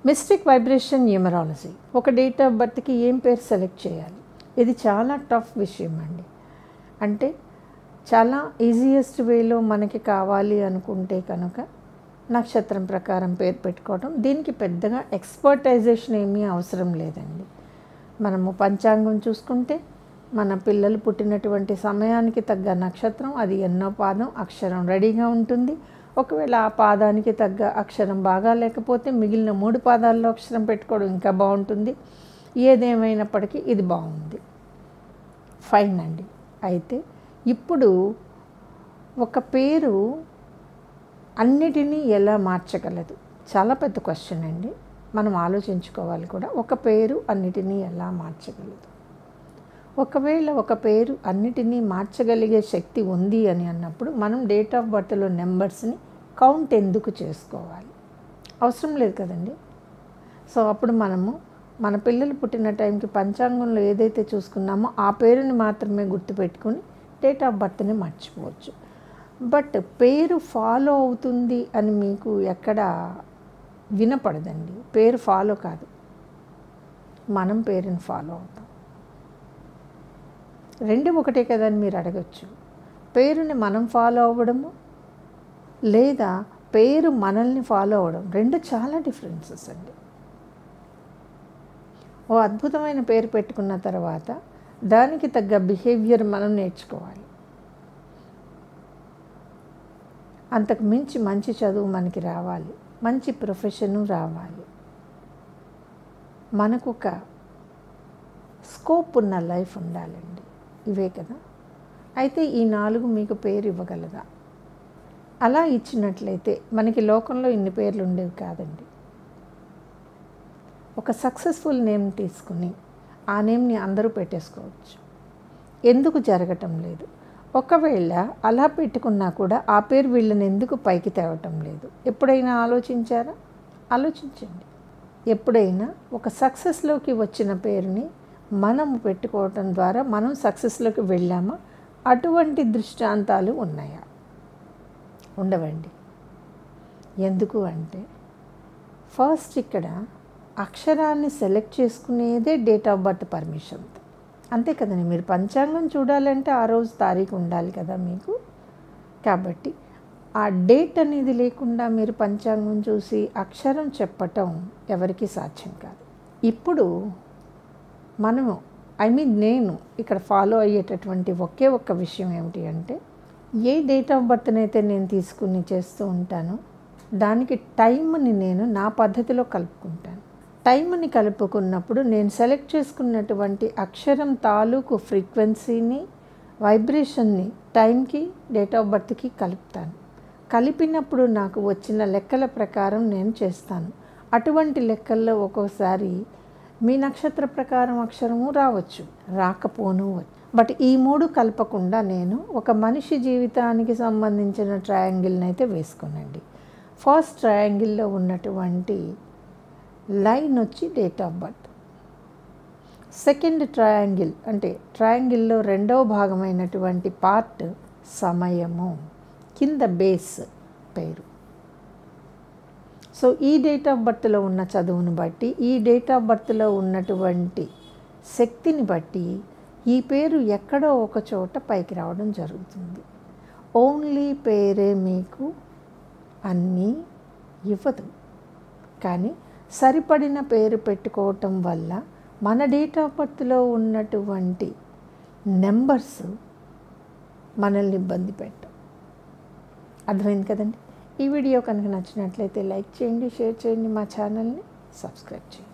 Mystic vibration numerology. ఒక date of బర్త్కి ఏం పేరు సెలెక్ట్ చేయాలి? ఇది చాలా టఫ్ విషయం అండి. అంటే చాలా ఈజియెస్ట్ వేలో మనకి కావాలి అనుకుంటే కనుక నక్షత్రం ప్రకారం పేరు పెట్టుకోవడం. దీనికి పెద్దగా ఎక్స్పర్టైజేషన్ ఏమీ అవసరం లేదండి. మనము పంచాంగం చూసుకుంటే మన పిల్లలు పుట్టినటువంటి సమయానికి తగ్గ నక్షత్రం, అది ఎన్నో పాదం, అక్షరం రెడీగా ఉంటుంది. ఒకవేళ ఆ పాదానికి తగ్గ అక్షరం బాగా లేకపోతే మిగిలిన 3 పాదాల్లో అక్షరం పెట్టుకోవడం ఇంకా బాగుంటుంది. ఏదేమైనప్పటికీ ఇది బాగుంది, ఫైన్ అండి. అయితే ఇప్పుడు ఒక పేరు అన్నిటినీ ఎలా మార్చగలదు? చాలా పెద్ద క్వశ్చన్ అండి. మనం ఆలోచించుకోవాలి కూడా. ఒక పేరు అన్నిటినీ ఎలా మార్చగలదు? ఒకవేళ ఒక పేరు అన్నిటినీ మార్చగలిగే శక్తి ఉంది అని అన్నప్పుడు మనం డేట్ ఆఫ్ బర్త్లో నెంబర్స్ని కౌంట్ ఎందుకు చేసుకోవాలి? అవసరం లేదు కదండి. సో అప్పుడు మనము మన పిల్లలు పుట్టిన టైంకి పంచాంగంలో ఏదైతే చూసుకున్నామో ఆ పేరుని మాత్రమే గుర్తుపెట్టుకొని డేట్ ఆఫ్ బర్త్ని మర్చిపోవచ్చు. బట్ పేరు ఫాలో అవుతుంది అని మీకు ఎక్కడ వినపడదండి. పేరు ఫాలో కాదు, మనం పేరుని ఫాలో అవుతాం. రెండు ఒకటే కదా అని మీరు అడగచ్చు. పేరుని మనం ఫాలో అవ్వడము లేదా పేరు మనల్ని ఫాలో అవ్వడం, రెండు చాలా డిఫరెన్సెస్ అండి. ఓ అద్భుతమైన పేరు పెట్టుకున్న తర్వాత దానికి తగ్గ బిహేవియర్ మనం నేర్చుకోవాలి. అంతకు మించి మంచి చదువు మనకి రావాలి, మంచి ప్రొఫెషను రావాలి, మనకు ఒక స్కోప్ ఉన్న లైఫ్ ఉండాలండి. ఇవే కదా. అయితే ఈ 4 మీకు పేరు ఇవ్వగలదా? అలా ఇచ్చినట్లయితే మనకి లోకంలో ఇన్ని పేర్లు ఉండేవి కాదండి. ఒక సక్సెస్ఫుల్ నేమ్ తీసుకుని ఆ నేమ్ని అందరూ పెట్టేసుకోవచ్చు. ఎందుకు జరగటం లేదు? ఒకవేళ అలా పెట్టుకున్నా కూడా ఆ పేరు వీళ్ళని ఎందుకు పైకి తేవటం లేదు? ఎప్పుడైనా ఆలోచించారా? ఆలోచించండి. ఎప్పుడైనా ఒక సక్సెస్లోకి వచ్చిన పేరుని మనం పెట్టుకోవటం ద్వారా మనం సక్సెస్లోకి వెళ్ళామా? అటువంటి దృష్టాంతాలు ఉన్నాయా? ఉండవండి. ఎందుకు అంటే ఫస్ట్ ఇక్కడ అక్షరాన్ని సెలెక్ట్ చేసుకునేదే డేట్ ఆఫ్ బర్త్ పర్మిషన్. అంతే కదండి. మీరు పంచాంగం చూడాలంటే ఆ రోజు తారీఖు ఉండాలి కదా మీకు. కాబట్టి ఆ డేట్ అనేది లేకుండా మీరు పంచాంగం చూసి అక్షరం చెప్పటం ఎవరికీ సాధ్యం కాదు. ఇప్పుడు మనము నేను ఇక్కడ ఫాలో అయ్యేటటువంటి ఒకే ఒక్క విషయం ఏమిటి అంటే, ఏ డేట్ ఆఫ్ బర్త్ని అయితే నేను తీసుకుని చేస్తూ ఉంటానో దానికి టైంని నేను నా పద్ధతిలో కలుపుకుంటాను. టైంని కలుపుకున్నప్పుడు నేను సెలెక్ట్ చేసుకున్నటువంటి అక్షరం తాలూకు ఫ్రీక్వెన్సీని, వైబ్రేషన్ని టైంకి, డేట్ ఆఫ్ బర్త్కి కలుపుతాను. కలిపినప్పుడు నాకు వచ్చిన లెక్కల ప్రకారం నేను చేస్తాను. అటువంటి లెక్కల్లో ఒక్కోసారి మీ నక్షత్ర ప్రకారం అక్షరము రావచ్చు, రాకపోను. బట్ ఈ 3 కలపకుండా నేను ఒక మనిషి జీవితానికి సంబంధించిన ట్రయాంగిల్ని అయితే వేసుకోనండి. ఫస్ట్ ట్రయాంగిల్లో ఉన్నటువంటి లైన్ వచ్చి date of birth. Second triangle అంటే ట్రయాంగిల్లో 2వ భాగమైనటువంటి పార్ట్ సమయము, కింద బేస్ పేరు. సో ఈ డేట్ ఆఫ్ బర్త్లో ఉన్న చదువుని బట్టి, ఈ డేట్ ఆఫ్ బర్త్లో ఉన్నటువంటి శక్తిని బట్టి ఈ పేరు ఎక్కడో ఒక చోట పైకి రావడం జరుగుతుంది. ఓన్లీ పేరే మీకు అన్నీ ఇవ్వదు. కానీ సరిపడిన పేరు పెట్టుకోవటం వల్ల మన డేట్ ఆఫ్ బర్త్లో ఉన్నటువంటి నెంబర్స్ మనల్ని ఇబ్బంది పెట్టవు. అర్థమైంది కదండి. ఈ వీడియో కనుక నచ్చినట్లయితే లైక్ చేయండి, షేర్ చేయండి, మా ఛానల్ని సబ్స్క్రైబ్ చేయండి.